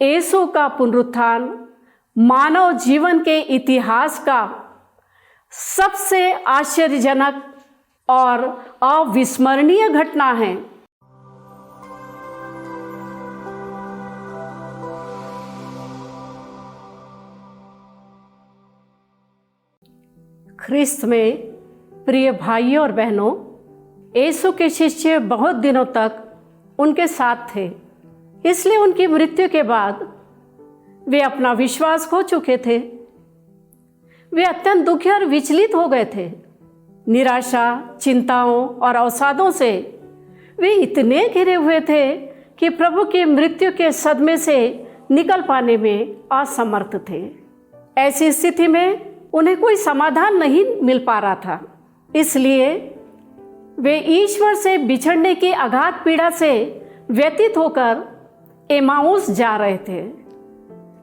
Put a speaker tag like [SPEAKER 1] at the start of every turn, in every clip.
[SPEAKER 1] यीशु का पुनरुत्थान मानव जीवन के इतिहास का सबसे आश्चर्यजनक और अविस्मरणीय घटना है। ख्रिस्त में प्रिय भाइयों और बहनों, यीशु के शिष्य बहुत दिनों तक उनके साथ थे, इसलिए उनकी मृत्यु के बाद वे अपना विश्वास खो चुके थे। वे अत्यंत दुखी और विचलित हो गए थे। निराशा, चिंताओं और अवसादों से वे इतने घिरे हुए थे कि प्रभु की मृत्यु के सदमे से निकल पाने में असमर्थ थे। ऐसी स्थिति में उन्हें कोई समाधान नहीं मिल पा रहा था, इसलिए वे ईश्वर से बिछड़ने की अगाध पीड़ा से व्यतीत होकर एमाउस जा रहे थे।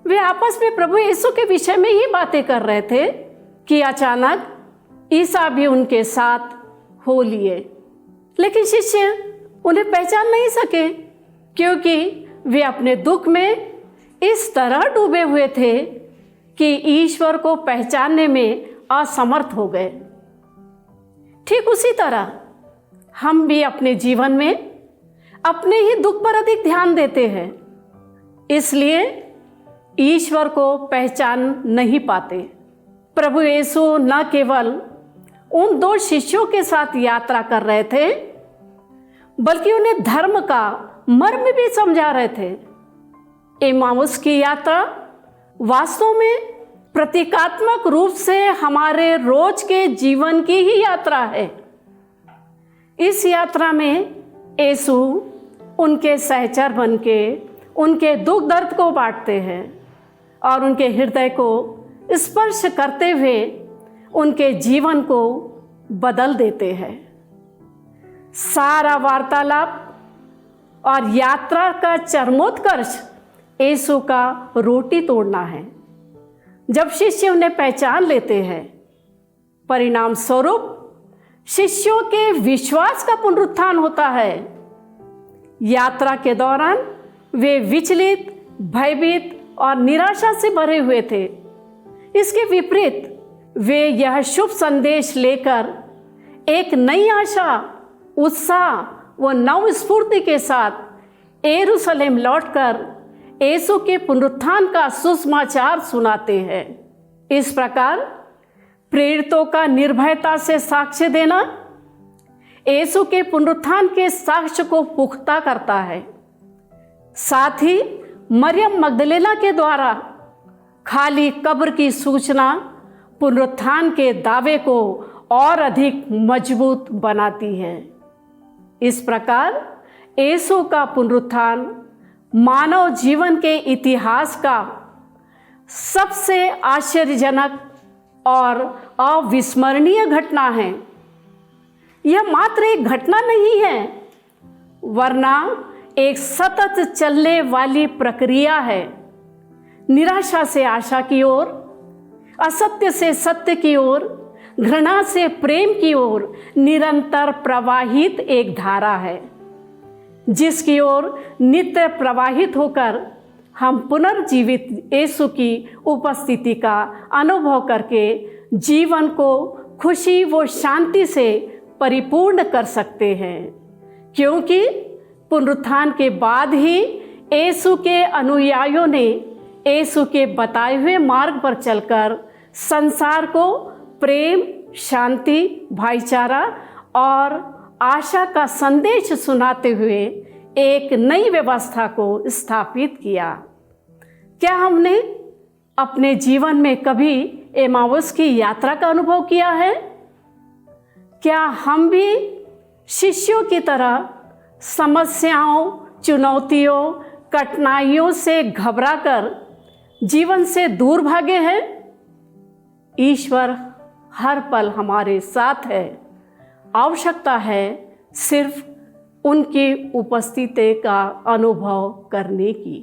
[SPEAKER 1] वे आपस में प्रभु यीशु के विषय में ही बातें कर रहे थे कि अचानक ईसा भी उनके साथ हो लिए, लेकिन शिष्य उन्हें पहचान नहीं सके, क्योंकि वे अपने दुख में इस तरह डूबे हुए थे कि ईश्वर को पहचानने में असमर्थ हो गए। ठीक उसी तरह हम भी अपने जीवन में अपने ही दुख पर अधिक ध्यान देते हैं, इसलिए ईश्वर को पहचान नहीं पाते। प्रभु यीशु न केवल उन दो शिष्यों के साथ यात्रा कर रहे थे, बल्कि उन्हें धर्म का मर्म भी समझा रहे थे। एमाउस की यात्रा वास्तव में प्रतीकात्मक रूप से हमारे रोज के जीवन की ही यात्रा है। इस यात्रा में यीशु उनके सहचर बनके उनके दुख दर्द को बांटते हैं और उनके हृदय को स्पर्श करते हुए उनके जीवन को बदल देते हैं। सारा वार्तालाप और यात्रा का चरमोत्कर्ष यीशु का रोटी तोड़ना है। जब शिष्य उन्हें पहचान लेते हैं, परिणाम स्वरूप शिष्यों के विश्वास का पुनरुत्थान होता है। यात्रा के दौरान वे विचलित, भयभीत और निराशा से भरे हुए थे। इसके विपरीत वे यह शुभ संदेश लेकर एक नई आशा, उत्साह व नव स्फूर्ति के साथ यरूशलेम लौटकर यीशु के पुनरुत्थान का सुसमाचार सुनाते हैं। इस प्रकार प्रेरितों का निर्भयता से साक्ष्य देना यीशु के पुनरुत्थान के साक्ष्य को पुख्ता करता है। साथ ही मरियम मगदलेना के द्वारा खाली कब्र की सूचना पुनरुत्थान के दावे को और अधिक मजबूत बनाती है। इस प्रकार यीशु का पुनरुत्थान मानव जीवन के इतिहास का सबसे आश्चर्यजनक और अविस्मरणीय घटना है। यह मात्र एक घटना नहीं है, वरना एक सतत चलने वाली प्रक्रिया है। निराशा से आशा की ओर, असत्य से सत्य की ओर, घृणा से प्रेम की ओर निरंतर प्रवाहित एक धारा है, जिसकी ओर नित्य प्रवाहित होकर हम पुनर्जीवित यीशु की उपस्थिति का अनुभव करके जीवन को खुशी व शांति से परिपूर्ण कर सकते हैं। क्योंकि पुनरुत्थान के बाद ही यीशु के अनुयायियों ने यीशु के बताए हुए मार्ग पर चलकर संसार को प्रेम, शांति, भाईचारा और आशा का संदेश सुनाते हुए एक नई व्यवस्था को स्थापित किया। क्या हमने अपने जीवन में कभी एमाउस की यात्रा का अनुभव किया है? क्या हम भी शिष्यों की तरह समस्याओं, चुनौतियों, कठिनाइयों से घबराकर जीवन से दूर भागे हैं? ईश्वर हर पल हमारे साथ है। आवश्यकता है सिर्फ उनकी उपस्थिति का अनुभव करने की।